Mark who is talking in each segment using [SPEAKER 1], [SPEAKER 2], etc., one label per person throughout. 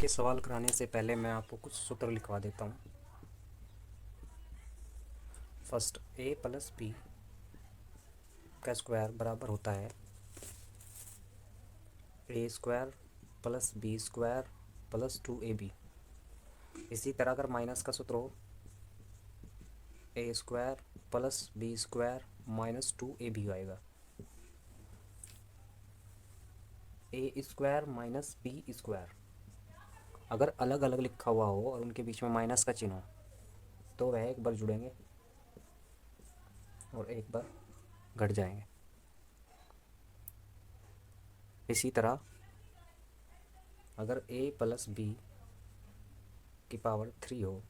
[SPEAKER 1] ये सवाल कराने से पहले मैं आपको कुछ सूत्र लिखवा देता हूँ। फर्स्ट a प्लस बी का स्क्वायर बराबर होता है a square plus B square plus 2ab। इसी तरह अगर माइनस का सूत्र हो a square plus B square minus 2ab आएगा। a square minus B square अगर अलग अलग लिखा हुआ हो और उनके बीच में माइनस का चिन्ह हो तो वह एक बार जुड़ेंगे और एक बार घट जाएंगे। इसी तरह अगर a प्लस बी की पावर 3 हो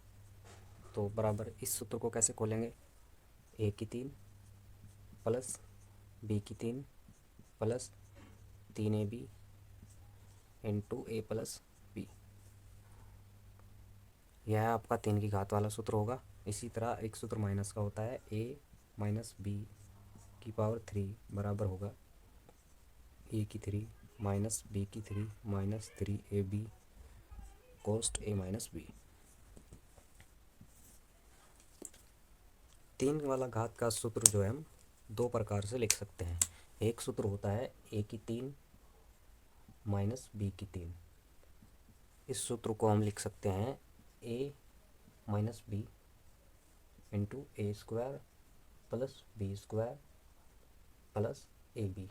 [SPEAKER 1] तो बराबर इस सूत्र को कैसे खोलेंगे, a की 3 प्लस b की 3 plus 3ab into a plus B. यह आपका 3 की घात वाला सूत्र होगा। इसी तरह एक सूत्र माइनस का होता है a माइनस बी की पावर 3 बराबर होगा a की 3 माइनस बी की 3 माइनस 3ab कोस्ट a माइनस बी। 3 वाला घात का सूत्र जो है हम दो प्रकार से लिख सकते हैं। एक सूत्र होता है a की 3 माइनस बी की 3। इस सूत्र को हम लिख सकते हैं a minus B into A square plus B square plus A B.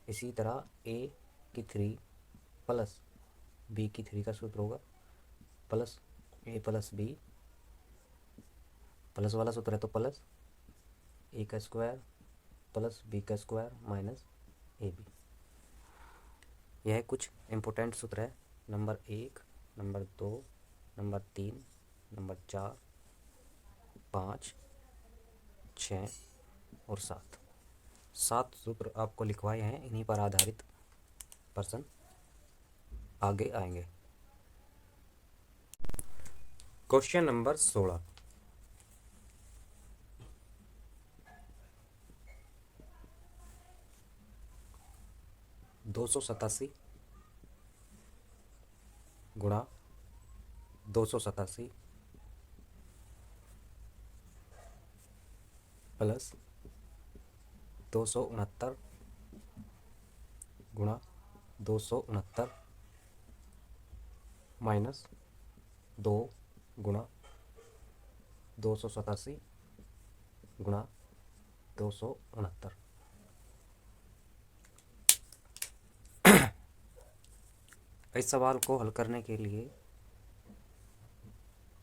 [SPEAKER 1] इसी तरह a की 3 प्लस b की 3 का सूत्र होगा plus a plus B, plus वाला सूत्र है तो प्लस a का स्क्वायर प्लस b का स्क्वायर माइनस ए बी। यह कुछ इम्पोर्टेंट सूत्र है। नंबर 1, नंबर 2, नंबर 3, नंबर 4, 5, 6 और 7 सूत्र आपको लिखवाए हैं। इन्हीं पर आधारित प्रश्न आगे आएंगे। क्वेश्चन नंबर 16, दो सौ सतासी गुणा 287 प्लस 269 गुणा 269 माइनस 2 गुणा 287 गुणा 269। इस सवाल को हल करने के लिए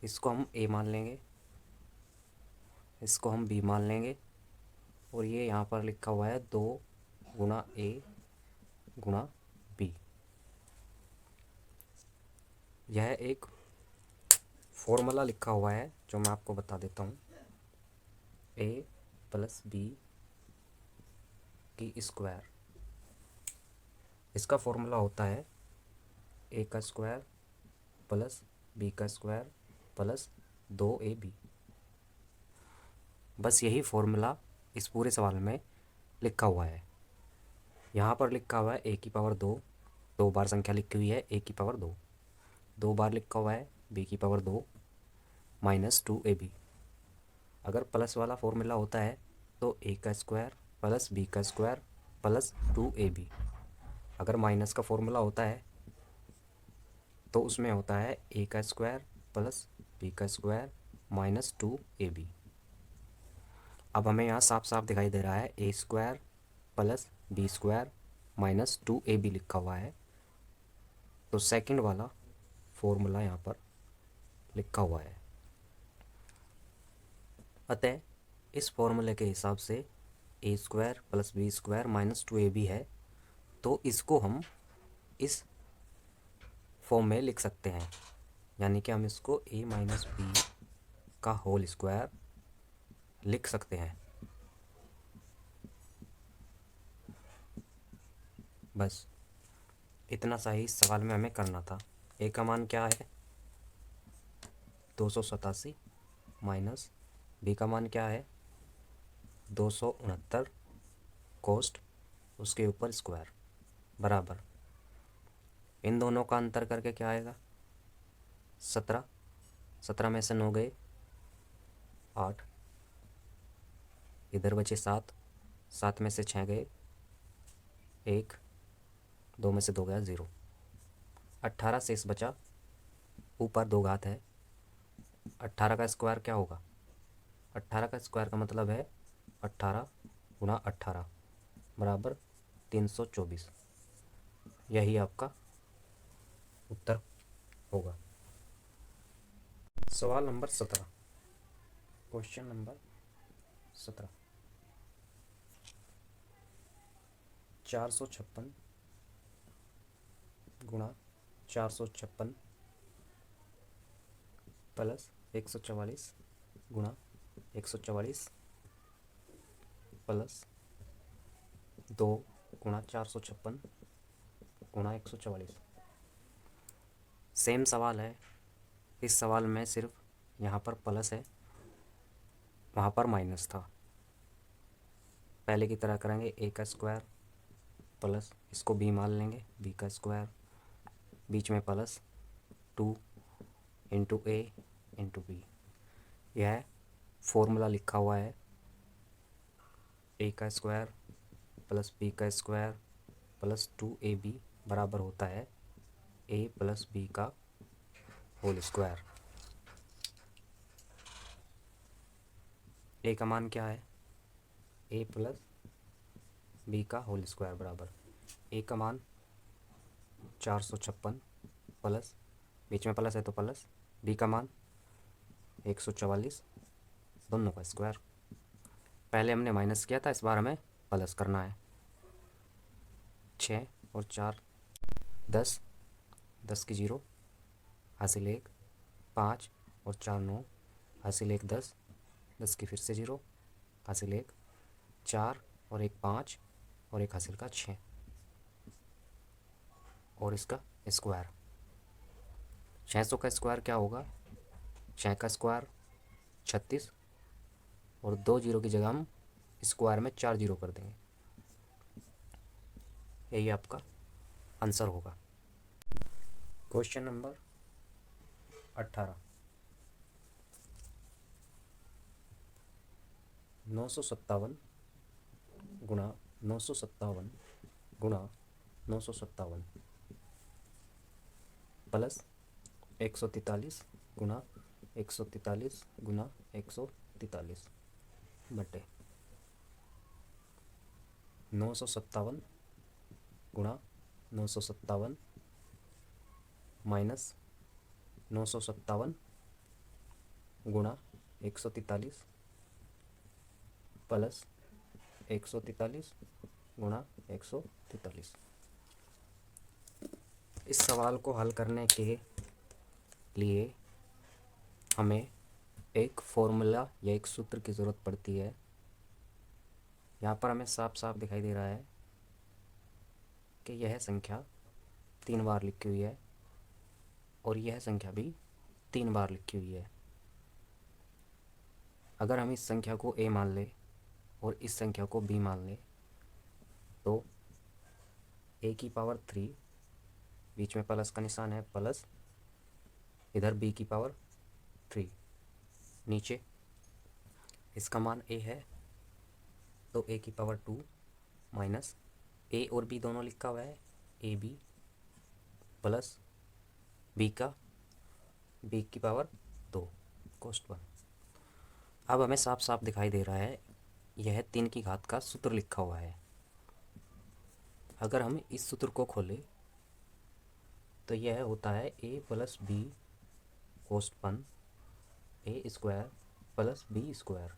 [SPEAKER 1] इसको हम a मान लेंगे, इसको हम b मान लेंगे और ये यहाँ पर लिखा हुआ है 2 गुणा a गुणा b। यह एक फॉर्मूला लिखा हुआ है जो मैं आपको बता देता हूँ। a प्लस बी की स्क्वायर, इसका फॉर्मूला होता है a का स्क्वायर प्लस b का स्क्वायर प्लस 2ab। बस यही फॉर्मूला इस पूरे सवाल में लिखा हुआ है। यहाँ पर लिखा हुआ है a की पावर 2, 2 बार संख्या लिखी हुई है a की पावर 2, 2 बार लिखा हुआ है b की पावर 2 माइनस 2ab। अगर प्लस वाला फॉर्मूला होता है तो a का स्क्वायर प्लस b का स्क्वायर प्लस 2ab। अगर माइनस का फॉर्मूला होता है तो उसमें होता है a का स्क्वायर प्लस b का स्क्वायर माइनस 2ab। अब हमें यहाँ साफ साफ दिखाई दे रहा है a square plus B square minus 2ab लिखा हुआ है, तो सेकंड वाला फॉर्मूला यहाँ पर लिखा हुआ है। अतः इस फॉर्मूले के हिसाब से a square plus B square minus 2ab है, तो इसको हम इस फॉर्म में लिख सकते हैं। यानी कि हम इसको a माइनस बी का होल स्क्वायर लिख सकते हैं। बस इतना सा ही इस सवाल में हमें करना था। a का मान क्या है 287 माइनस b का मान क्या है 269 कोस्ट उसके ऊपर स्क्वायर बराबर इन दोनों का अंतर करके क्या आएगा? 17। 17 में से 9 गए 8, इधर बचे 7। 7 में से 6 गए 1, 2 में से 2 गया 0। 18 शेष बचा, ऊपर 2 घात है। 18 का स्क्वायर क्या होगा? 18 का स्क्वायर का मतलब है 18 गुणा 18 बराबर 324। यही आपका उत्तर होगा। सवाल नंबर 17, क्वेश्चन नंबर 17। 456 गुणा 456 प्लस 144 गुणा 144 प्लस 2 गुणा 456 गुणा 144। सेम सवाल है। इस सवाल में सिर्फ यहाँ पर प्लस है, वहाँ पर माइनस था। पहले की तरह करेंगे, ए का स्क्वायर प्लस इसको बी मान लेंगे, बी का स्क्वायर, बीच में प्लस 2 इंटू ए इंटू बी। यह फॉर्मूला लिखा हुआ है, ए का स्क्वायर प्लस बी का स्क्वायर प्लस 2ab बराबर होता है ए प्लस बी का होल स्क्वायर। ए का मान क्या है? ए प्लस बी का होल स्क्वायर बराबर ए का मान 456 प्लस, बीच में प्लस है तो प्लस, बी का मान 144, दोनों का स्क्वायर। पहले हमने माइनस किया था, इस बार हमें प्लस करना है। 6 और 4 10, 10 की 0 हासिल 1, 5 और 4 9 हासिल 1 10, 10 की फिर से 0 हासिल 1, 4 और 1 5 और 1 हासिल का 6 और इसका स्क्वायर। 600 का स्क्वायर क्या होगा? 6 का स्क्वायर 36 और 2 जीरो की जगह हम स्क्वायर में 4 जीरो कर देंगे। यही आपका आंसर होगा। Question number 18। 957 गुणा 957 गुणा 957 प्लस 143 गुणा 143 गुणा 143 बटे 957 गुणा 957 माइनस 957 गुणा 143 प्लस 143 गुणा 143। इस सवाल को हल करने के लिए हमें एक फॉर्मूला या एक सूत्र की ज़रूरत पड़ती है। यहाँ पर हमें साफ साफ दिखाई दे रहा है कि यह संख्या 3 बार लिखी हुई है और यह संख्या भी 3 बार लिखी हुई है। अगर हम इस संख्या को a मान लें और इस संख्या को b मान लें तो a की पावर 3, बीच में प्लस का निशान है, प्लस इधर b की पावर 3, नीचे इसका मान a है तो a की पावर 2 माइनस a और b दोनों लिखा हुआ है ab प्लस b की पावर 2 कोष्ट 1। अब हमें साफ साफ दिखाई दे रहा है यह 3 की घात का सूत्र लिखा हुआ है। अगर हम इस सूत्र को खोलें तो यह होता है a प्लस बी कोष्ट 1 A square plus B square,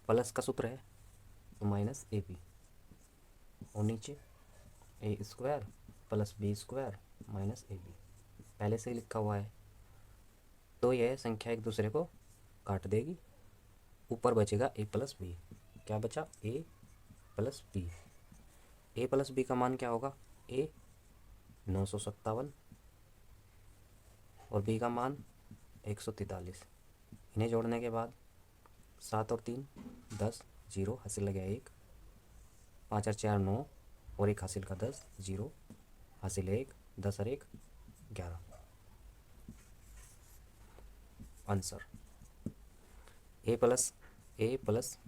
[SPEAKER 1] plus का सूत्र है तो माइनस ए बी, और नीचे A square plus B square minus A B पहले से ही लिखा हुआ है। तो यह संख्या एक दूसरे को काट देगी, ऊपर बचेगा ए प्लस बी। क्या बचा? A plus B. A plus B का मान क्या होगा? ए 957 और बी का मान 143। इन्हें जोड़ने के बाद 7 और 3 10, 0 हासिल लग गया 1, 5 और 4 9 और 1 हासिल का 10, 0 हासिल 1, 10 और 1 11। आंसर ए प्लस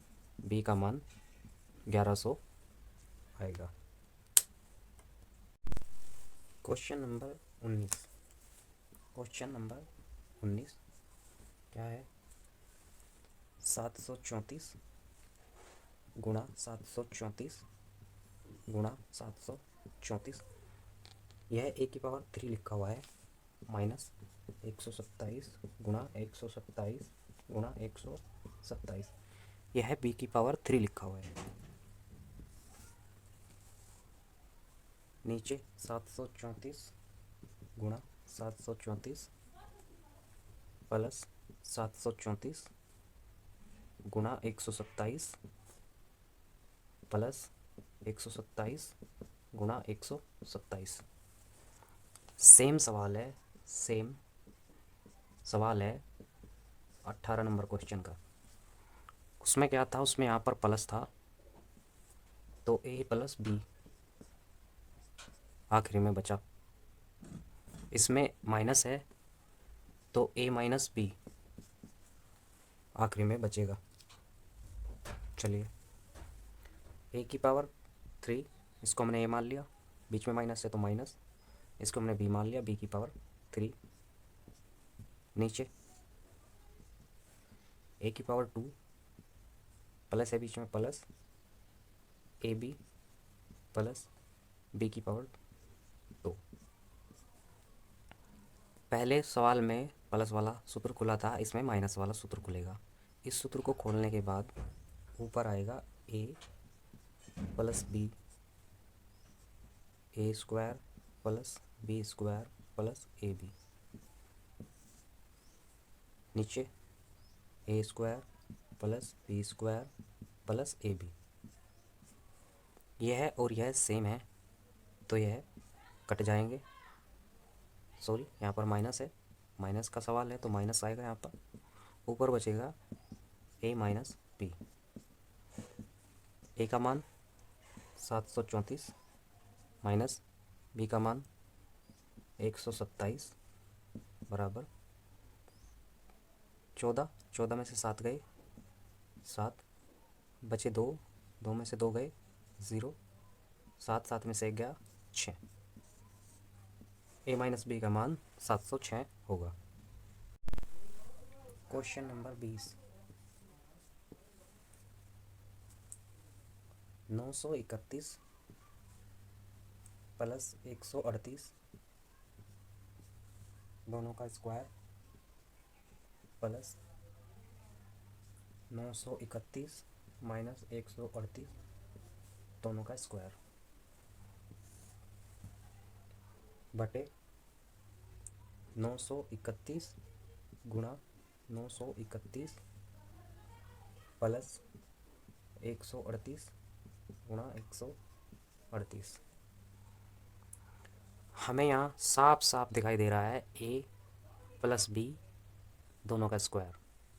[SPEAKER 1] बी का मान 1100 आएगा। क्वेश्चन नंबर 19 क्या है? 734 गुणा 734 गुणा 734, यह ए की पावर 3 लिखा हुआ है, माइनस 127 गुणा 127 गुणा 127, यह बी की पावर 3 लिखा हुआ है। नीचे 734 गुणा 734 प्लस 734 गुणा 127 प्लस 127 गुणा 127। सेम सवाल है 18 नंबर क्वेश्चन का। उसमें क्या था? उसमें यहाँ पर प्लस था तो ए प्लस बी आखिरी में बचा। इसमें माइनस है तो ए माइनस बी आखिरी में बचेगा। चलिए, ए की पावर 3, इसको हमने ए मान लिया, बीच में माइनस है तो माइनस, इसको हमने बी मान लिया, बी की पावर 3। नीचे ए की पावर 2 प्लस है बीच में plus A B plus B की पावर 2। पहले सवाल में प्लस वाला सूत्र खुला था, इसमें माइनस वाला सूत्र खुलेगा। इस सूत्र को खोलने के बाद ऊपर आएगा A plus B, A square plus B square plus A B. नीचे A square plus B square plus A B. यह और यह सेम है तो यह कट जाएंगे। सॉरी, यहाँ पर माइनस है, माइनस का सवाल है तो माइनस आएगा यहाँ पर। ऊपर बचेगा ए माइनस बी। ए का मान 734 माइनस बी का मान 127 बराबर 14। 14 में से 7 गए 7, बचे 2, 2 में से 2 गए 0, 7, 7 में से 1 गया 6। ए माइनस बी का मान 706 होगा। क्वेश्चन नंबर 20, 931 प्लस 138 दोनों का स्क्वायर प्लस 931 माइनस 138 दोनों का स्क्वायर बटे 931 गुणा 931 प्लस 138 गुणा 138। हमें यहाँ साफ साफ दिखाई दे रहा है ए प्लस बी दोनों का स्क्वायर।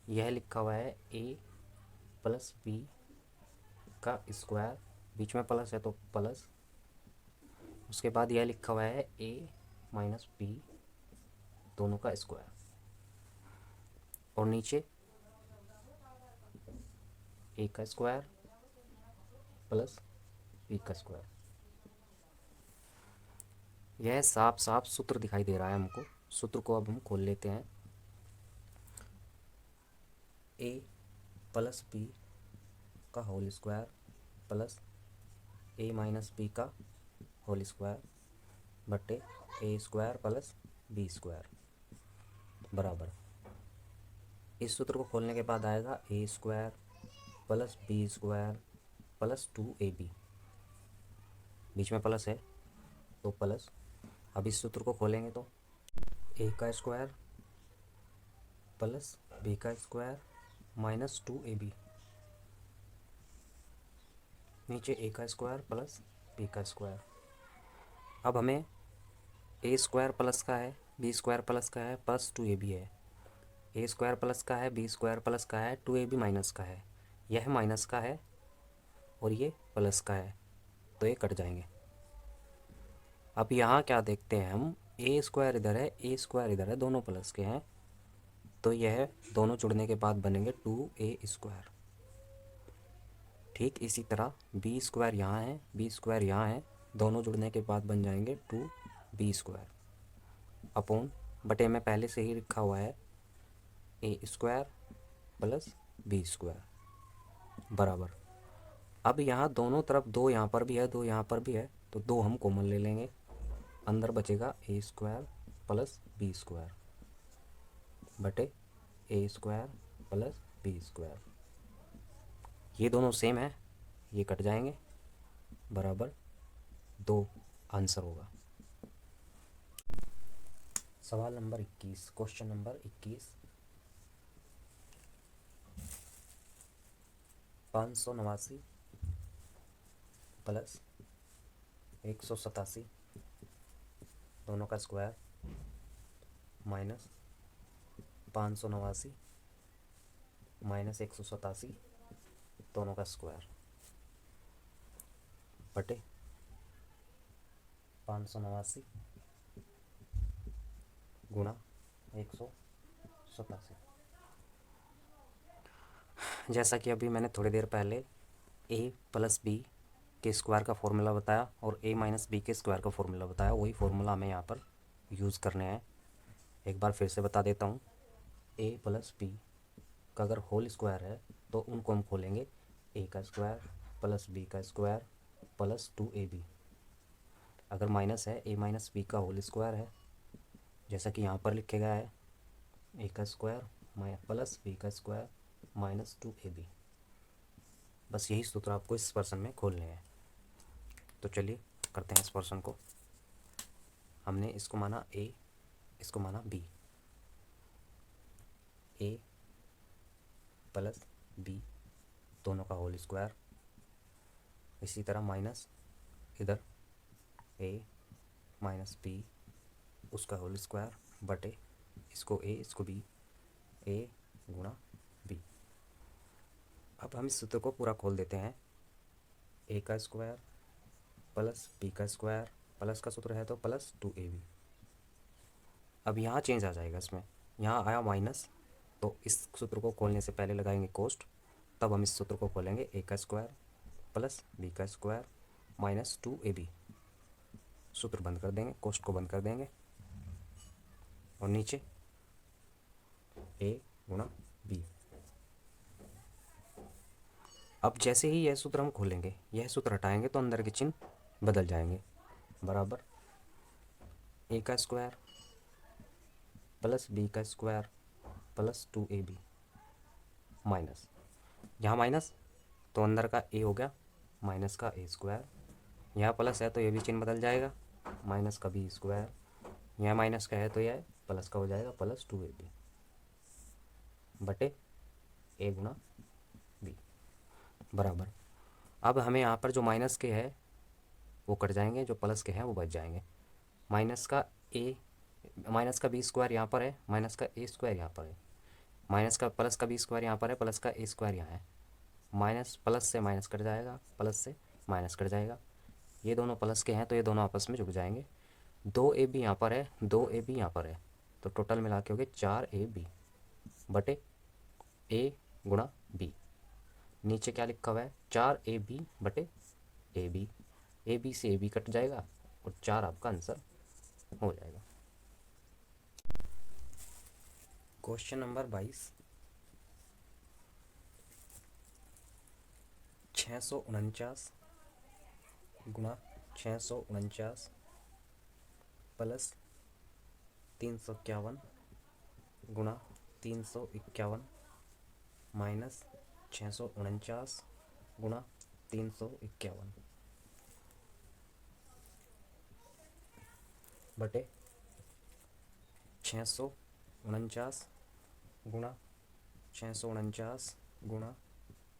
[SPEAKER 1] यह लिखा हुआ है ए प्लस बी का स्क्वायर, बीच में प्लस है तो प्लस, उसके बाद यह लिखा हुआ है ए माइनस बी दोनों का स्क्वायर, और नीचे ए का स्क्वायर प्लस बी का स्क्वायर। यह साफ साफ सूत्र दिखाई दे रहा है हमको। सूत्र को अब हम खोल लेते हैं। ए प्लस बी का whole square plus A minus B का होल स्क्वायर बटे A square plus B square बराबर, इस सूत्र को खोलने के बाद आएगा A square plus B square plus 2ab, बीच में प्लस है तो प्लस। अब इस सूत्र को खोलेंगे तो ए का स्क्वायर प्लस बी का स्क्वायर माइनस 2ab, नीचे ए का स्क्वायर प्लस बी का स्क्वायर। अब हमें ए स्क्वायर प्लस का है, बी स्क्वायर प्लस का है, प्लस 2ab है। ए स्क्वायर प्लस का है, बी स्क्वायर प्लस का है, 2ab माइनस का है। यह माइनस का है और ये प्लस का है तो ये कट जाएंगे। अब यहाँ क्या देखते हैं हम, ए स्क्वायर इधर है, ए स्क्वायर इधर है, दोनों प्लस के हैं, तो यह दोनों जुड़ने के बाद बनेंगे 2a²। ठीक इसी तरह बी स्क्वायर यहाँ है, बी स्क्वायर यहाँ है, दोनों जुड़ने के बाद बन जाएंगे 2b² अपॉन बटे में पहले से ही लिखा हुआ है a² प्लस b² बराबर। अब यहाँ दोनों तरफ दो यहाँ पर भी है, दो यहाँ पर भी है, तो दो हम कॉमन ले लेंगे, अंदर बचेगा a² प्लस b² बटे a² प्लस b²। ये दोनों सेम है, ये कट जाएंगे, बराबर 2 आंसर होगा। सवाल नंबर 21, क्वेश्चन नंबर 21, 589 प्लस 187 दोनों का स्क्वायर माइनस 589 माइनस 187 दोनों का स्क्वायर बटे 589 गुणा 187। जैसा कि अभी मैंने थोड़ी देर पहले a प्लस बी के स्क्वायर का फॉर्मूला बताया और a माइनस बी के स्क्वायर का फॉर्मूला बताया, वही फॉर्मूला हमें यहाँ पर यूज़ करने हैं। एक बार फिर से बता देता हूँ, a प्लस बी का अगर होल स्क्वायर है तो उनको हम खोलेंगे a का स्क्वायर प्लस b का स्क्वायर प्लस 2ab। अगर माइनस है a माइनस बी का होल स्क्वायर है, जैसा कि यहाँ पर लिखे गया है, a का स्क्वायर प्लस b का स्क्वायर माइनस 2ab। बस यही सूत्र आपको इस पर्सन में खोलने हैं। तो चलिए करते हैं इस पर्सन को। हमने इसको माना a, इसको माना b, a प्लस b दोनों का होल स्क्वायर, इसी तरह माइनस इधर a माइनस b उसका होल स्क्वायर बटे इसको a इसको b, a गुणा b। अब हम इस सूत्र को पूरा खोल देते हैं, a का स्क्वायर प्लस b का स्क्वायर प्लस का सूत्र है तो प्लस 2ab। अब यहाँ चेंज आ जाएगा, इसमें यहाँ आया माइनस, तो इस सूत्र को खोलने से पहले लगाएंगे कोस्ट, तब हम इस सूत्र को खोलेंगे a का स्क्वायर प्लस b का स्क्वायर माइनस 2ab। सूत्र बंद कर देंगे, कोस्ट को बंद कर देंगे और नीचे a गुणा b। अब जैसे ही यह सूत्र हम खोलेंगे, यह सूत्र हटाएंगे तो अंदर के चिन्ह बदल जाएंगे, बराबर a का स्क्वायर प्लस b का स्क्वायर प्लस 2ab माइनस, यहाँ माइनस तो अंदर का a हो गया माइनस का a स्क्वायर, यहाँ प्लस है तो ये भी चिन्ह बदल जाएगा, माइनस का b स्क्वायर, यहाँ माइनस का है तो यह प्लस का हो जाएगा प्लस 2ab बटे a गुणा b बराबर। अब हमें यहाँ पर जो माइनस के है वो कट जाएंगे, जो प्लस के हैं वो बच जाएंगे। माइनस का बी स्क्वायर यहाँ पर है, माइनस का ए स्क्वायर यहाँ पर है, माइनस का प्लस का बी स्क्वायर यहाँ पर है, प्लस का ए स्क्वायर यहाँ है। माइनस प्लस से माइनस कट जाएगा, प्लस से माइनस कट जाएगा, ये दोनों प्लस के हैं तो ये दोनों आपस में जुड़ जाएंगे। 2ab यहाँ पर है, 2ab यहाँ पर है, तो टोटल मिला के हो गए 4ab बटे a गुणा b। नीचे क्या लिखा हुआ है, 4ab बटे ab, ab से ab कट जाएगा और 4 आपका आंसर हो जाएगा। क्वेश्चन नंबर 22, 649 गुणा 649 प्लस 351 गुणा 351 माइनस 649 गुणा 351 बटे 649 गुणा 649 गुणा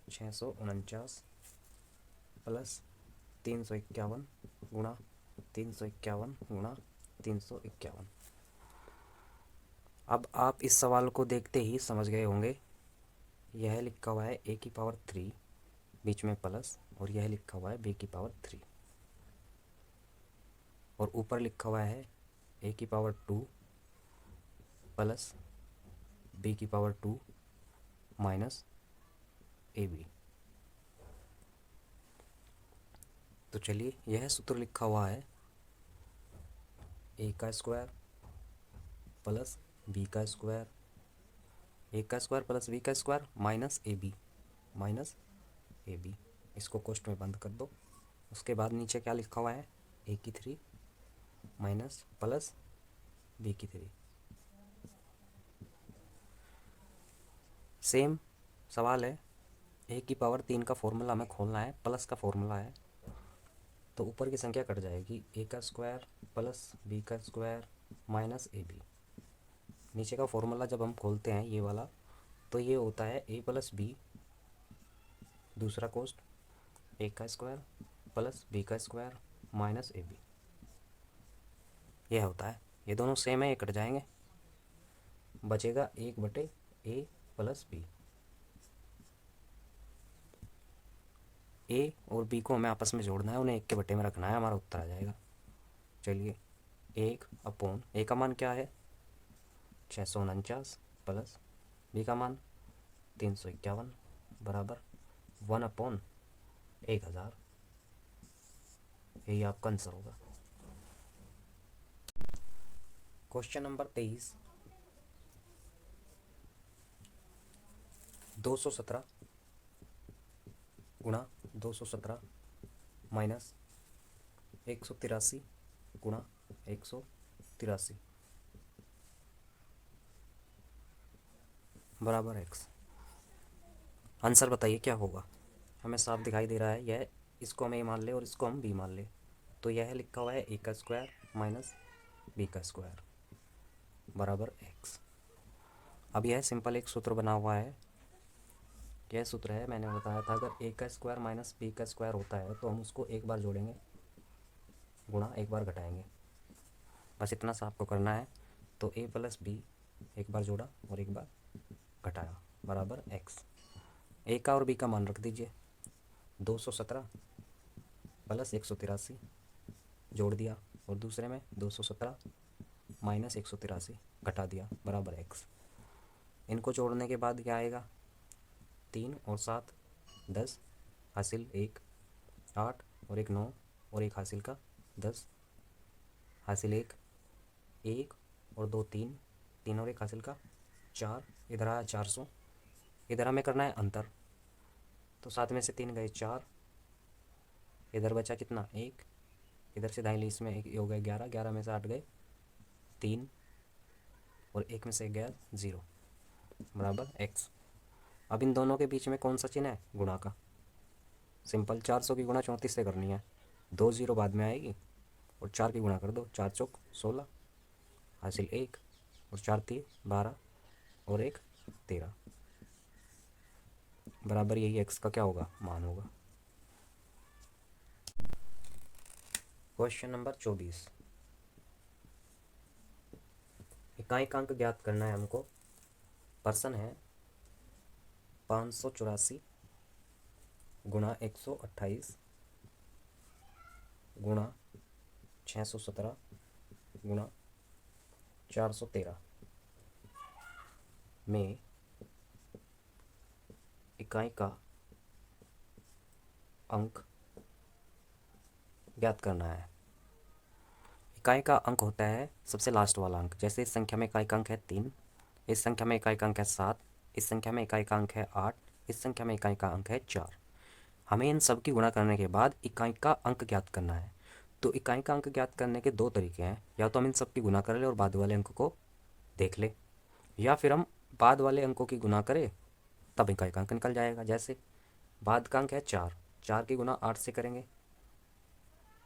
[SPEAKER 1] 649 प्लस 351 गुणा 351 गुणा 351। अब आप इस सवाल को देखते ही समझ गए होंगे, यह लिखा हुआ है a की पावर 3 बीच में प्लस और यह लिखा हुआ है b की पावर 3। और ऊपर लिखा हुआ है ए की पावर 2 प्लस बी की पावर 2 माइनस ए बी। तो चलिए यह सूत्र लिखा हुआ है ए का स्क्वायर प्लस बी का स्क्वायर, ए का स्क्वायर प्लस बी का स्क्वायर माइनस ए बी। इसको कोष्ठ में बंद कर दो। उसके बाद नीचे क्या लिखा हुआ है, ए की 3 माइनस प्लस बी की 3। सेम सवाल है, ए की पावर 3 का फॉर्मूला हमें खोलना है, प्लस का फॉर्मूला है। तो ऊपर की संख्या कट जाएगी, ए का स्क्वायर प्लस बी का स्क्वायर माइनस ए बी। नीचे का फॉर्मूला जब हम खोलते हैं ये वाला, तो ये होता है ए प्लस बी, दूसरा कोष्ठ ए का स्क्वायर प्लस बी का स्क्वायर माइनस ए बी। यह होता है, ये दोनों सेम है, ये कट जाएंगे, बचेगा 1/a प्लस बी। ए और बी को हमें आपस में जोड़ना है, उन्हें 1 के बटे में रखना है, हमारा उत्तर आ जाएगा। चलिए 1/, ए का मान क्या है 649 प्लस बी का मान 351 बराबर 1/1000। यही आपका आंसर होगा। क्वेश्चन नंबर 23, 217 गुणा 217 माइनस 183 गुणा 183 बराबर एक्स। आंसर बताइए क्या होगा। हमें साफ दिखाई दे रहा है, यह इसको हम ए मान ले और इसको हम बी मान ले, तो यह लिखा हुआ है ए का स्क्वायर माइनस बी का स्क्वायर बराबर एक्स। अब यह सिंपल एक सूत्र बना हुआ है, यह सूत्र है, मैंने बताया था अगर ए का स्क्वायर माइनस बी का स्क्वायर होता है तो हम उसको एक बार जोड़ेंगे गुणा एक बार घटाएंगे, बस इतना सा आपको करना है। तो ए प्लस बी एक बार जोड़ा और एक बार घटाया बराबर एक्स। ए का और बी का मान रख दीजिए, 217 प्लस 183 जोड़ दिया और दूसरे में 217 माइनस 183 घटा दिया बराबर एक्स। इनको जोड़ने के बाद क्या आएगा, 3 और 7 10 हासिल 1 8 और 1 9 और 1 हासिल का 10 हासिल 1 1 और 2 3 3 और 1 हासिल का 4। इधर आया 400, इधर हमें करना है अंतर, तो 7 में से 3 गए 4, इधर बचा कितना 1, इधर से दाहिनी इसमें एक हो गए 11, 11 में से 8 गए 3 और 1 में से 1 गया 0 बराबर एक्स। अब इन दोनों के बीच में कौन सा चिन्ह है, गुणा का। सिंपल 400 की गुणा 34 से करनी है, 2 0 बाद में आएगी और 4 की गुणा कर दो, 4 चौक 16 हासिल 1 और 4 3 12 और 1 13 बराबर यही एक्स का क्या होगा, मान होगा। क्वेश्चन नंबर 24, इकाइकांक ज्ञात करना है हमको। प्रश्न है 584 गुणा 128 गुणा 617 गुणा 413 में इकाई का अंक ज्ञात करना है। इकाई का अंक होता है सबसे लास्ट वाला अंक, जैसे इस संख्या में इकाई का अंक है 3, इस संख्या में इकाई का अंक है 7, इस संख्या में इकाई का अंक है 8, इस संख्या में इकाई का अंक है 4। हमें इन सब की गुणा करने के बाद इकाई का अंक ज्ञात करना है। तो इकाई का अंक ज्ञात करने के दो तरीके हैं, या तो हम इन सब की गुणा कर ले और बाद वाले अंक को देख ले, या फिर हम बाद वाले अंकों की गुणा करें तब इकाई का अंक निकल जाएगा। जैसे बाद का अंक है 4, 4 की गुणा 8 से करेंगे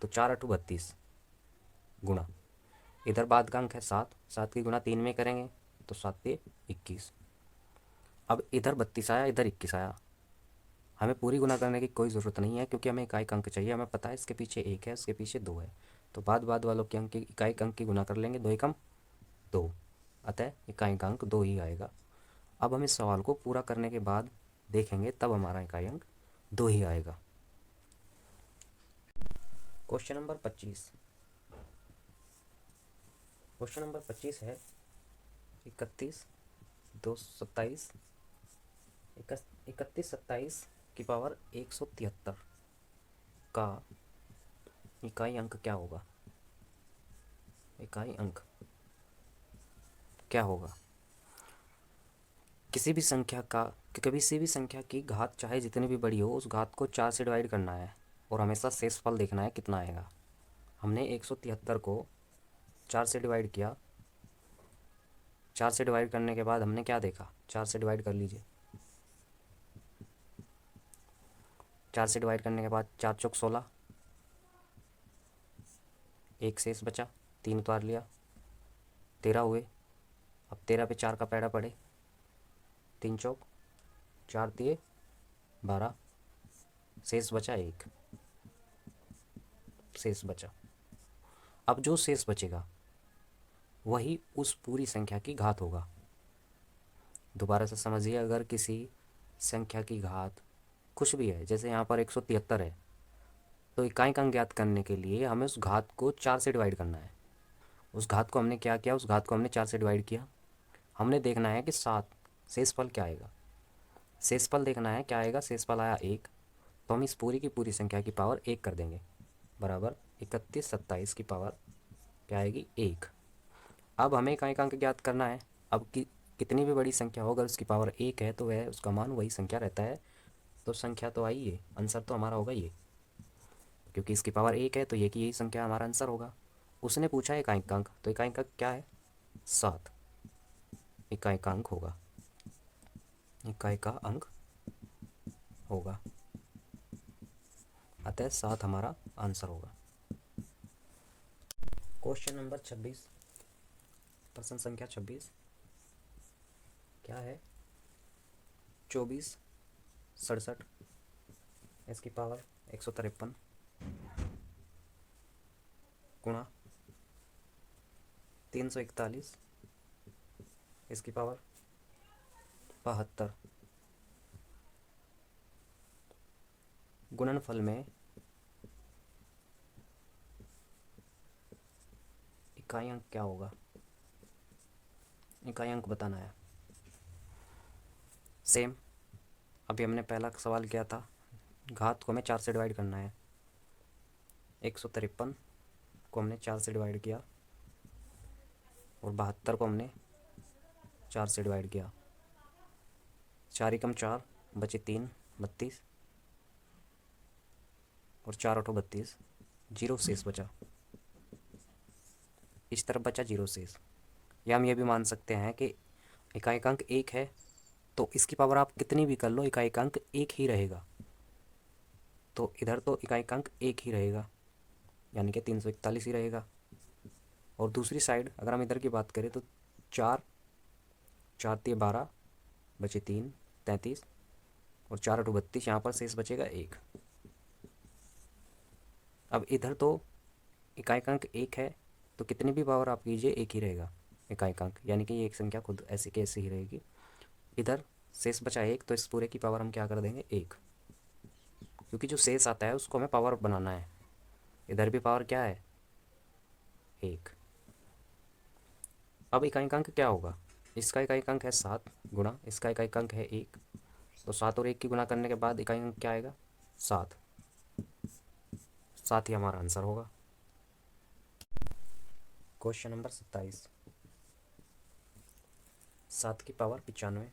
[SPEAKER 1] तो 4 8 32 गुणा, इधर बाद का अंक है 7, 7 की गुणा 3 में करेंगे तो 7 3 21। अब इधर 32 आया, इधर 21 आया, हमें पूरी गुणा करने की कोई ज़रूरत नहीं है क्योंकि हमें इकाई अंक चाहिए। हमें पता है इसके पीछे 1 है, इसके पीछे 2 है, तो बाद वालों के अंक की इकाई अंक की गुणा कर लेंगे, 2 एकम 2, अतः इकाई का अंक 2 ही आएगा। अब हम इस सवाल को पूरा करने के बाद देखेंगे तब हमारा इकाई अंक 2 ही आएगा। क्वेश्चन नंबर 25, क्वेश्चन नंबर 25 है 31 27 की पावर 173 का इकाई अंक क्या होगा? इकाई अंक क्या होगा? किसी भी संख्या का किसी भी संख्या की घात चाहे जितनी भी बड़ी हो, उस घात को 4 से डिवाइड करना है और हमेशा शेषफल देखना है कितना आएगा। हमने 173 को 4 से डिवाइड किया। 4 से डिवाइड करने के बाद हमने क्या देखा? 4 से डिवाइड कर लीजिए। 4 से डिवाइड करने के बाद 4 चौक 16, एक शेष बचा, 3 उतार लिया, 13 हुए। अब 13 पे 4 का पैड़ा पड़े, 3 चौक 4 दिए 12, शेष बचा 1, शेष बचा। अब जो शेष बचेगा वही उस पूरी संख्या की घात होगा। दोबारा से समझिए, अगर किसी संख्या की घात कुछ भी है, जैसे यहाँ पर 173 है, तो इकाई अंक ज्ञात करने के लिए हमें उस घात को 4 से डिवाइड करना है। उस घात को हमने क्या किया? उस घात को हमने 4 से डिवाइड किया। हमने देखना है कि 7 शेषफल क्या आएगा। शेषफल देखना है क्या आएगा। शेषफल आया 1, तो हम इस पूरी की पूरी संख्या की पावर 1 कर देंगे, बराबर 27 की पावर क्या आएगी? 1। अब हमें इकाई अंक ज्ञात करना है। अब कितनी भी बड़ी संख्या हो, अगर उसकी पावर 1 है तो वह उसका मान वही संख्या रहता है। तो संख्या तो आई ये, आंसर तो हमारा होगा ये, क्योंकि इसकी पावर 1 है तो ये की यही संख्या हमारा आंसर होगा। उसने पूछा है इकाई अंक, तो इकाई अंक क्या है? 7 इकाई का अंक होगा। इकाई का अंक होगा, अतः 7 हमारा आंसर होगा। क्वेश्चन नंबर 26, प्रश्न संख्या 26 क्या है? 24 67 इसकी पावर 153 गुणा 341 इसकी पावर 72, गुणनफल में इकाई अंक क्या होगा? इकाई अंक बताना है। सेम अभी हमने पहला सवाल किया था, घात को हमें 4 से डिवाइड करना है। 153 को हमने 4 से डिवाइड किया और 72 को हमने 4 से डिवाइड किया। 4 एकम 4 बचे 3, 32 और 4 8 32, 0 शेष बचा। इस तरफ बचा 0 शेष। या हम ये भी मान सकते हैं कि इकाई अंक 1 है तो इसकी पावर आप कितनी भी कर लो, इकाई अंक 1 ही रहेगा। तो इधर तो इकाई अंक 1 ही रहेगा, यानी कि 341 ही रहेगा। और दूसरी साइड अगर हम इधर की बात करें तो 4 4 3 12 बचे 3 33 और 4 8 32, यहाँ पर शेष बचेगा 1। अब इधर तो इकाई अंक 1 है तो कितनी भी पावर आप कीजिए 1 ही रहेगा इकाई अंक, यानी कि ये एक संख्या खुद ऐसी की ऐसी ही रहेगी। इधर शेष बचा 1, तो इस पूरे की पावर हम क्या कर देंगे? 1, क्योंकि जो शेष आता है उसको हमें पावर बनाना है। इधर भी पावर क्या है? 1। अब इकाई अंक क्या होगा? इसका इकाई अंक है 7 गुणा इसका इकाई अंक है 1, तो 7 और 1 की गुणा करने के बाद इकाई अंक क्या आएगा? 7। 7 ही हमारा आंसर होगा। क्वेश्चन नंबर 27, 7 की पावर 95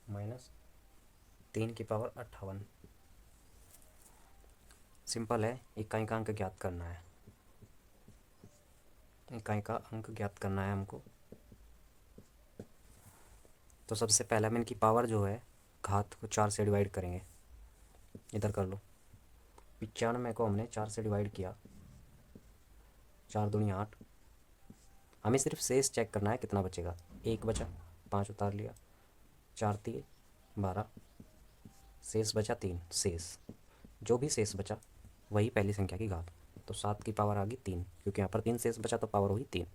[SPEAKER 1] माइनस 3 की पावर 58। सिंपल है, इकाई का अंक ज्ञात करना है। इकाई का अंक ज्ञात करना है हमको। तो सबसे पहले हम इनकी पावर जो है घात को 4 से डिवाइड करेंगे। इधर कर लो, 95 को हमने 4 से डिवाइड किया, 4 दूनी 8। हमें सिर्फ शेष चेक करना है कितना बचेगा। 1 बचा, 5 उतार लिया, 4 दिए 12, शेष बचा 3। शेष जो भी शेष बचा वही पहली संख्या की घात। तो 7 की पावर आ गई 3, क्योंकि यहाँ पर 3 शेष बचा तो पावर हुई 3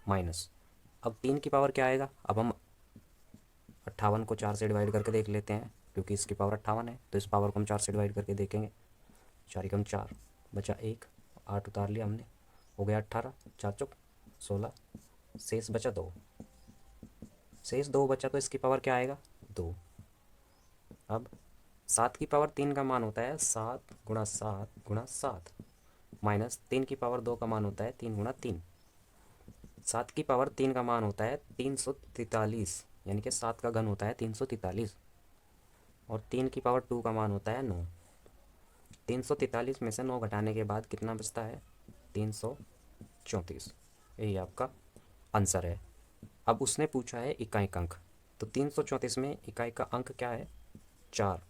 [SPEAKER 1] माइनस। अब 3 की पावर क्या आएगा? अब हम 58 को 4 से डिवाइड करके देख लेते हैं, क्योंकि इसकी पावर 58 है तो इस पावर को हम 4 से डिवाइड करके देखेंगे। 4 एकम 4 बचा 1, 8 उतार लिया हमने, हो गया 18, 4 चौक 16, शेष बचा 2, शेष 2 बचा तो इसकी पावर क्या आएगा 2। अब 7 की पावर 3 का मान होता है 7 गुणा 7 गुणा 7, माइनस 3 की पावर 2 का मान होता है 3 गुणा 3। 7 की पावर 3 का मान होता है 343, यानी कि 7 का घन होता है 343, और 3 की पावर 2 का मान होता है 9। 343 में से 9 घटाने के बाद कितना बचता है 334। यही आपका आंसर है। अब उसने पूछा है इकाई का अंक, तो 334 में इकाई का अंक क्या है 4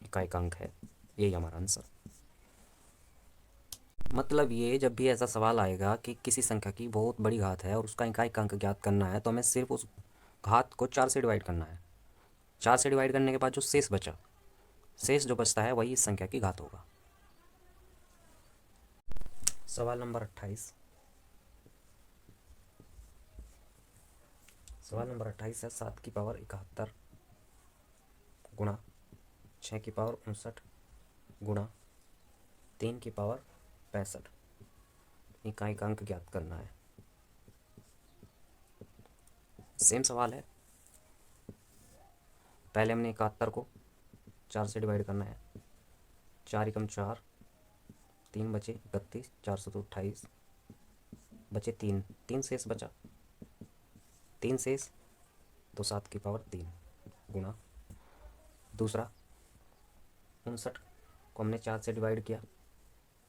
[SPEAKER 1] इकाई का अंक है। यही हमारा आंसर। मतलब ये जब भी ऐसा सवाल आएगा कि किसी संख्या की बहुत बड़ी घात है और उसका इकाई का अंक ज्ञात करना है, तो हमें सिर्फ उस घात को 4 से डिवाइड करना है। 4 से डिवाइड करने के बाद जो शेष बचा, शेष जो बचता है वही इस संख्या की घात होगा। सवाल नंबर 28। सवाल नंबर 28 है 7 की पावर 71 गुणा 6 की पावर 59 गुणा 3 की पावर 65, इकाई का अंक ज्ञात करना है। सेम सवाल है। पहले हमने 71 को 4 से डिवाइड करना है। 4 एकम 4, 3 बचे 31, 428 बचे 3, 3 शेष बचा, 3 शेष तो 7 की पावर 3 गुणा दूसरा 59 को हमने 4 से डिवाइड किया।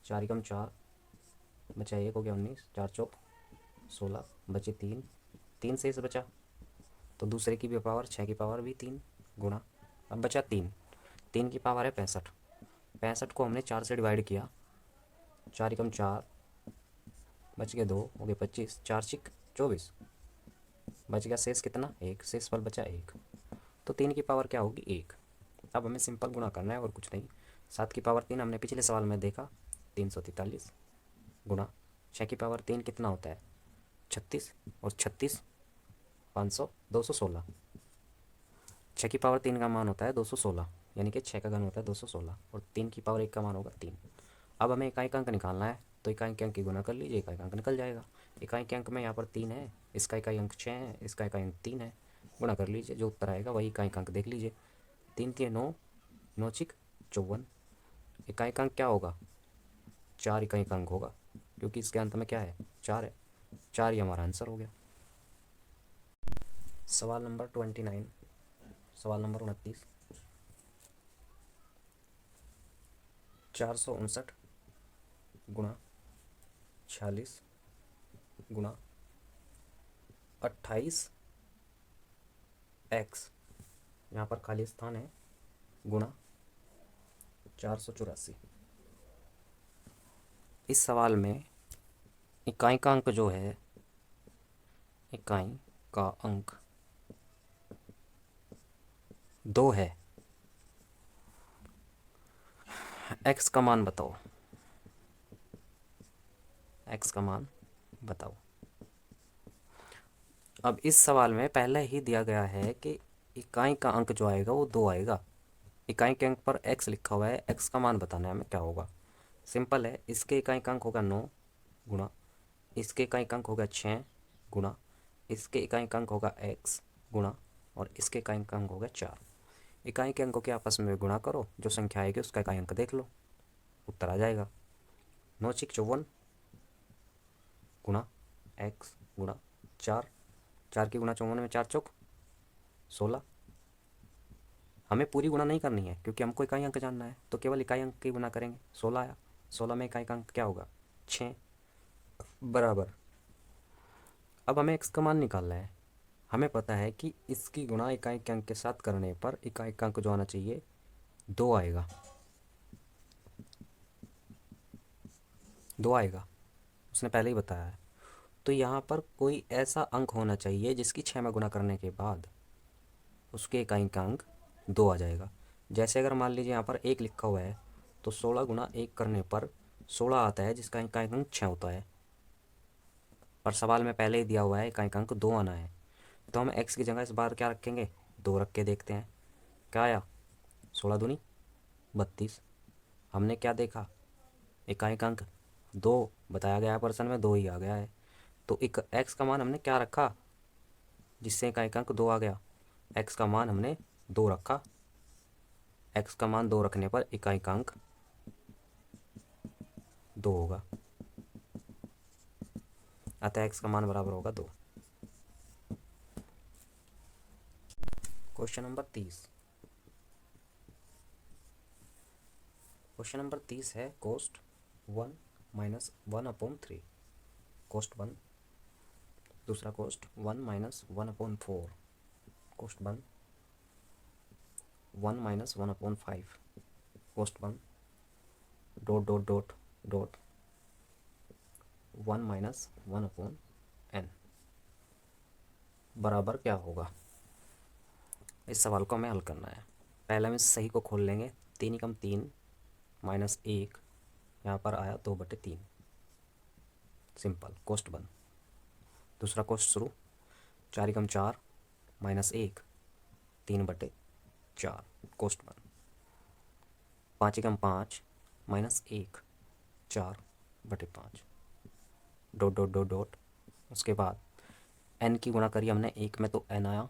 [SPEAKER 1] 4 एकम 4 बचा 1 हो गया 19, 4 चौक 16 बचे 3, 3 शेष बचा तो दूसरे की भी पावर 6 की पावर भी 3 गुणा, अब बचा 3, 3 की पावर है 65। 65 को हमने 4 से डिवाइड किया। 4 एकम 4 बच गए 2 हो गए 25, 4 छिक 24 बच गया शेष कितना 1, शेष पर बचा 1, तो 3 की पावर क्या होगी 1। अब हमें सिंपल गुणा करना है और कुछ नहीं। 7 की पावर 3 हमने पिछले सवाल में देखा 343 गुणा 6 की पावर 3 कितना होता है 36, और 36 500 216। 6 की पावर 3 का मान होता है 216, यानी कि 6 का घन होता है 216, और 3 की पावर 1 का मान होगा 3। अब हमें इकाई का अंक निकालना है, तो इकाई के अंक की गुना कर लीजिए, इकाई का अंक निकल जाएगा। इकाई के अंक में यहाँ पर 3 है, इसका इकाई अंक 6 है, इसका इकाई अंक 3 है। गुणा कर लीजिए, जो उत्तर आएगा वही इकाई का अंक देख लीजिए। 3 3 9, 9 छिक 54। इकाई का अंक क्या होगा 4 इकाई का अंक होगा, क्योंकि इसके अंत में क्या है 4 है। 4 ही हमारा आंसर हो गया। सवाल नंबर 29। सवाल नंबर 29। 459 गुणा 46 गुणा 28 एक्स, यहाँ पर खाली स्थान है, गुणा 484। इस सवाल में इकाई का अंक जो है, इकाई का अंक 2 है। एक्स का मान बताओ, एक्स का मान बताओ। अब इस सवाल में पहले ही दिया गया है कि इकाई का अंक जो आएगा वो 2 आएगा। इकाई के अंक पर एक्स लिखा हुआ है, एक्स का मान बताना है हमें क्या होगा। सिंपल है, इसके इकाई का अंक होगा 9 गुणा, इसके इकाई का अंक होगा 6 गुणा, इसके इकाई का अंक होगा एक्स गुणा, और इसके इकाई का अंक होगा 4। इकाई के अंकों के आपस में गुणा करो, जो संख्या आएगी उसका इकाई अंक देख लो, उत्तर आ जाएगा। 9 छिक 54 गुणा एक्स गुणा 4, 4 की गुणा 54 में 4 चौक 16। हमें पूरी गुणा नहीं करनी है क्योंकि हमको इकाई अंक जानना है, तो केवल इकाई अंक की गुणा करेंगे। 16 आया, 16 में इकाई का अंक क्या होगा 6 बराबर। अब हमें एक्स का मान निकालना है। हमें पता है कि इसकी गुणा इकाई के अंक के साथ करने पर इकाई का अंक जो आना चाहिए 2 आएगा, 2 आएगा, उसने पहले ही बताया है। तो यहाँ पर कोई ऐसा अंक होना चाहिए जिसकी 6 में गुणा करने के बाद उसके इकाई का अंक 2 आ जाएगा। जैसे अगर मान लीजिए यहाँ पर 1 लिखा हुआ है, तो 16 गुणा 1 करने पर 16 आता है, जिसका इकाई अंक 6 होता है। पर सवाल में पहले ही दिया हुआ है इकाई का अंक 2 आना है, तो हम एक्स की जगह इस बार क्या रखेंगे 2 रख के देखते हैं क्या आया। 16 दूनी 32। हमने क्या देखा, इकाई का अंक 2 बताया गया है, प्रश्न में 2 ही आ गया है, तो एक x का मान हमने क्या रखा, जिससे इकाई अंक 2 आ गया। x का मान हमने 2 रखा। x का मान 2 रखने पर इकाई अंक 2 होगा, अतः x का मान बराबर होगा 2। Question number 30। क्वेश्चन नंबर 30 है कोस्ट 1 माइनस 1/3, कोस्ट 1। दूसरा कोस्ट 1 माइनस 1/4, कोस्ट 1। 1 माइनस 1/5, कोस्ट 1। Dot dot dot dot 1 minus 1/n बराबर क्या होगा। इस सवाल को हमें हल करना है। पहले हम इस सही को खोल लेंगे। 3 एकम 3 माइनस 1, यहाँ पर आया 2/3, सिंपल, कोस्ट 1। दूसरा कोस्ट शुरू, 4 एकम 4 माइनस 1, 3/4, कोस्ट 1। 5 एकम 5 minus 1, 4/5, dot dot dot dot. उसके बाद n की गुणा करी हमने, 1 में तो n आया,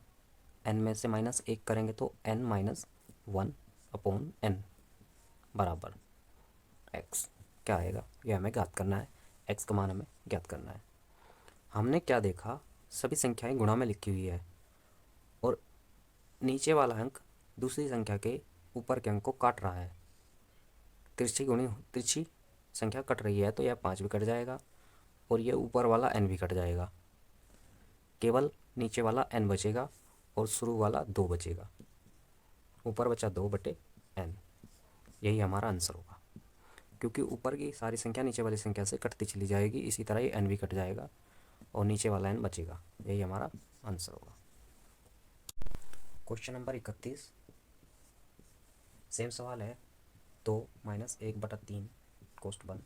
[SPEAKER 1] n में से माइनस 1 करेंगे तो n माइनस 1/n बराबर x। क्या आएगा, यह हमें ज्ञात करना है। x का मान हमें ज्ञात करना है। हमने क्या देखा, सभी संख्याएं गुणा में लिखी हुई है और नीचे वाला अंक दूसरी संख्या के ऊपर के अंक को काट रहा है। तिरछी संख्या कट रही है तो यह 5 भी कट जाएगा और यह ऊपर वाला n भी कट जाएगा। केवल नीचे वाला n बचेगा और शुरू वाला 2 बचेगा। ऊपर बचा 2/n, यही हमारा आंसर होगा। क्योंकि ऊपर की सारी संख्या नीचे वाली संख्या से कटती चली जाएगी, इसी तरह ये n भी कट जाएगा और नीचे वाला n बचेगा, यही हमारा आंसर होगा। क्वेश्चन नंबर 31, सेम सवाल है। 2 माइनस 1/3, कोस्ट 1।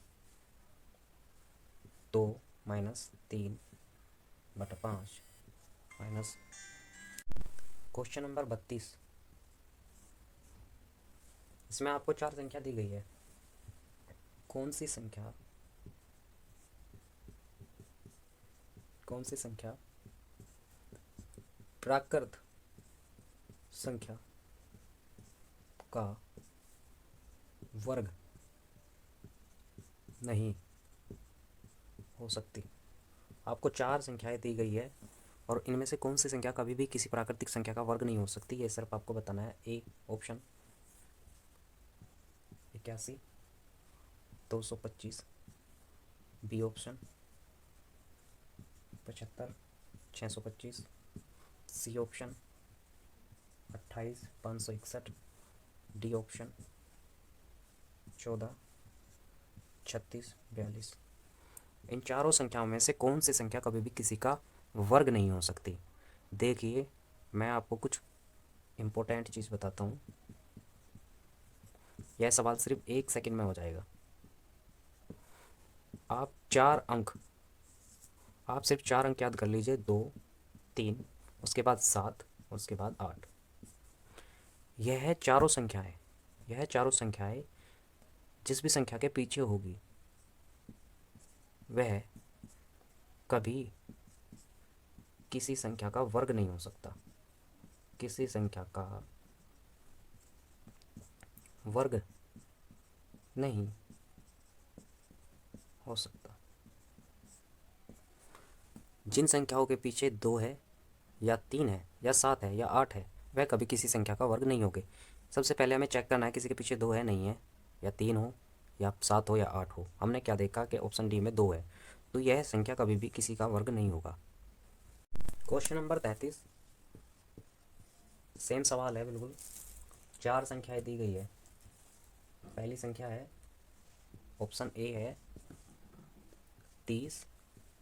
[SPEAKER 1] 2 माइनस 3/5 माइनस। क्वेश्चन नंबर 32, इसमें आपको 4 संख्या दी गई है। कौन सी संख्या प्राकृत संख्या का वर्ग नहीं हो सकती। आपको 4 संख्याएं दी गई है और इनमें से कौन सी संख्या कभी भी किसी प्राकृतिक संख्या का वर्ग नहीं हो सकती, ये सिर्फ आपको बताना है। A option 81, 225, B option 75, 625, C option 28, 561, D option 14, 36, 42। इन चारों संख्याओं में से कौन सी संख्या कभी भी किसी का वर्ग नहीं हो सकती। देखिए, मैं आपको कुछ इम्पोर्टेंट चीज़ बताता हूँ। यह सवाल सिर्फ 1 सेकंड में हो जाएगा। आप सिर्फ 4 अंक याद कर लीजिए। 2, 3, उसके बाद 7, उसके बाद 8। यह चारों संख्याएं जिस भी संख्या के पीछे होगी वह कभी किसी संख्या का वर्ग नहीं हो सकता। किसी संख्या का वर्ग नहीं हो सकता। जिन संख्याओं के पीछे 2 है या 3 है या 7 है या 8 है, वह कभी किसी संख्या का वर्ग नहीं होंगे। सबसे पहले हमें चेक करना है किसी के पीछे 2 है, नहीं है, या 3 हो या 7 हो या 8 हो। हमने क्या देखा कि ऑप्शन डी में 2 है, तो यह संख्या कभी भी किसी का वर्ग नहीं होगा। क्वेश्चन नंबर 33, सेम सवाल है बिल्कुल। 4 संख्याएं दी गई है। पहली संख्या है, ऑप्शन ए है 30,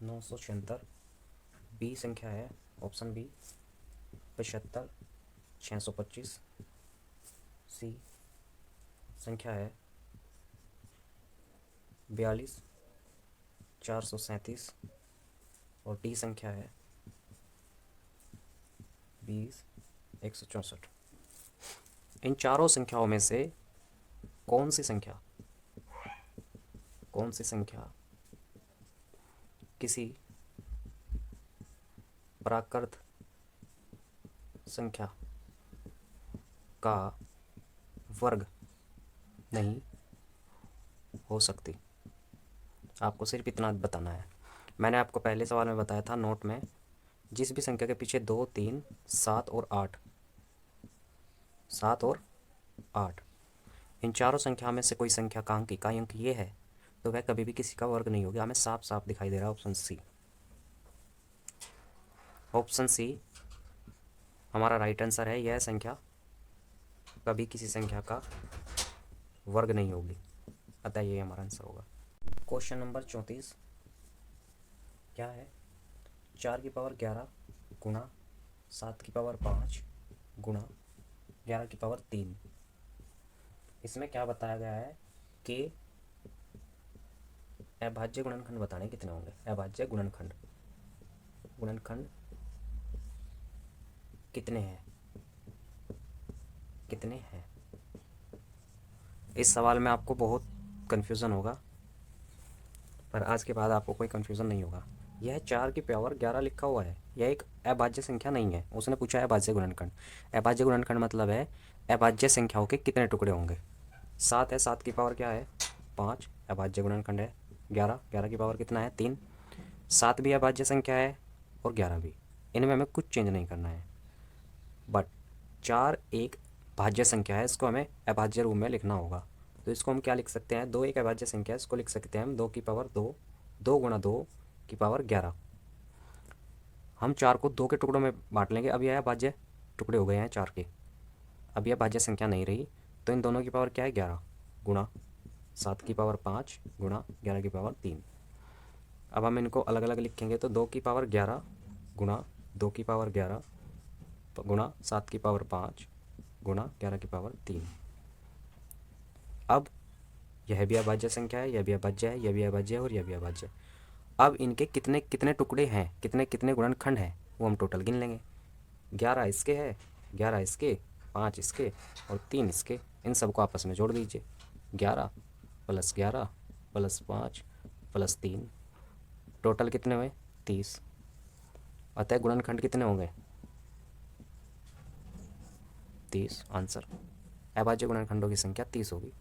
[SPEAKER 1] 976। बी संख्या है, ऑप्शन बी 75, 625। सी संख्या है 42, 437 और डी संख्या है 20, 164। इन चारों संख्याओं में से कौन सी संख्या किसी प्राकृत संख्या का वर्ग नहीं हो सकती। आपको सिर्फ इतना बताना है। मैंने आपको पहले सवाल में बताया था नोट में, जिस भी संख्या के पीछे 2, 3, 7 और 8, 7 और 8, इन चारों संख्या में से कोई संख्या का अंक ये है तो वह कभी भी किसी का वर्ग नहीं होगी। हमें साफ साफ दिखाई दे रहा है ऑप्शन सी। ऑप्शन सी हमारा राइट आंसर है। यह संख्या कभी किसी संख्या का वर्ग नहीं होगी, अतः ये हमारा आंसर होगा। क्वेश्चन नंबर 34 क्या है? 4 की पावर 11 गुणा 7 की पावर 5 गुणा 11 की पावर 3। इसमें क्या बताया गया है कि अभाज्य गुणनखंड बताने कितने होंगे। अभाज्य गुणनखंड कितने हैं? इस सवाल में आपको बहुत कन्फ्यूज़न होगा, पर आज के बाद आपको कोई कन्फ्यूज़न नहीं होगा। यह 4 की पावर 11 लिखा हुआ है, यह एक अभाज्य संख्या नहीं है। उसने पूछा है अभाज्य गुणनखंड। अभाज्य गुणनखंड मतलब है अभाज्य संख्याओं के कितने टुकड़े होंगे। 7 है, 7 की पावर क्या है? 5, अभाज्य गुणनखंड है। 11, 11 की पावर कितना है? 3। 7 भी अभाज्य संख्या है और 11 भी। इनमें हमें कुछ चेंज नहीं करना है, बट 4 एक भाज्य संख्या है, इसको हमें अभाज्य रूप में लिखना होगा। तो इसको हम क्या लिख सकते हैं? 2 एक अभाज्य संख्या है, इसको लिख सकते हैं हम 2 की पावर 2, 2 गुणा 2 की पावर 11। हम 4 को 2 के टुकड़ों में बांट लेंगे। अब यह अभाज्य टुकड़े हो गए हैं 4 के, अब यह भाज्य संख्या नहीं रही, तो इन दोनों की पावर क्या है? 11 गुणा 7 की पावर 5 गुणा 11 की पावर 3। अब हम इनको अलग अलग लिखेंगे तो 2 की पावर 11 गुणा 2 की पावर 11 गुणा 7 की पावर 5 गुणा 11 की पावर 3। अब यह भी अभाज्य संख्या है, यह भी अभाज्य है, यह भी अभाज्य है और यह भी अभाज्य है। अब इनके कितने कितने टुकड़े हैं, कितने कितने गुणनखंड हैं, वो हम टोटल गिन लेंगे। 11 इसके है, 11 इसके, 5 इसके और 3 इसके। इन सबको आपस में जोड़ दीजिए। 11 + 11 + 5 + 3, टोटल कितने हुए? 30। अतः गुणनखंड कितने होंगे? 30। आंसर, अभाज्य गुणनखंडों की संख्या 30 होगी।